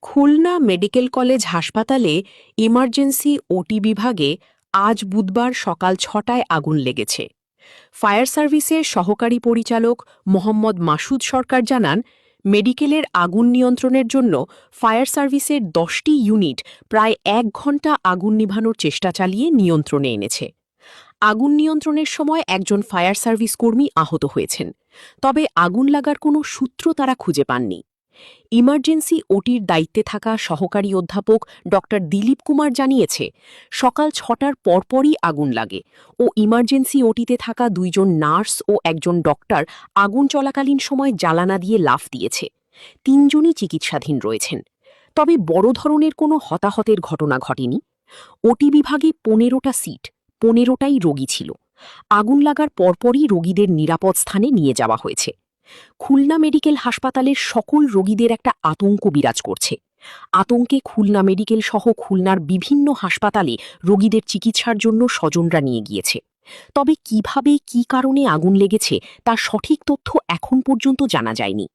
Khulna medical college হাসপাতালে emergency ওটি বিভাগে আজ বুধবার সকাল ৬টায় আগুন লেগেছে। ফায়ার সার্ভিসের সহকারী পরিচালক মোহাম্মদ মাসুদ সরকার জানান, মেডিকেলের আগুন নিয়ন্ত্রণের জন্য ফায়ার সার্ভিসের ১০টি ইউনিট প্রায় ১ ঘণ্টা আগুন নিভানোর চেষ্টা চালিয়ে নিয়ন্ত্রণে এনেছে। আগুন নিয়ন্ত্রণের সময় একজন ফায়ার সার্ভিস কর্মী আহত হয়েছেন, তবে আগুন লাগার কোনো সূত্র তারা খুঁজে পাননি। ইমার্জেন্সি ওটির দায়িত্বে থাকা সহকারী অধ্যাপক ড দিলীপ কুমার জানিয়েছে, সকাল ৬টার পরপরই আগুন লাগে ও ইমার্জেন্সি ওটিতে থাকা ২ জন নার্স ও একজন ডক্টর আগুন চলাকালীন সময় জ্বালানা দিয়ে লাফ দিয়েছে। ৩ জনই চিকিৎসাধীন রয়েছেন, তবে বড় ধরনের কোনো হতাহতের ঘটনা ঘটেনি। ওটি বিভাগে ১৫টা সিট, ১৫টাই রোগী ছিল। আগুন লাগার পরপরই রোগীদের নিরাপদ স্থানে নিয়ে যাওয়া হয়েছে। খুলনা মেডিকেল হাসপাতালের সকল রোগীদের একটা আতঙ্ক বিরাজ করছে। আতঙ্কে খুলনা মেডিকেল সহ খুলনার বিভিন্ন হাসপাতালে রোগীদের চিকিৎসার জন্য স্বজনরা নিয়ে গিয়েছে। তবে কিভাবে, কী কারণে আগুন লেগেছে তার সঠিক তথ্য এখন পর্যন্ত জানা যায়নি।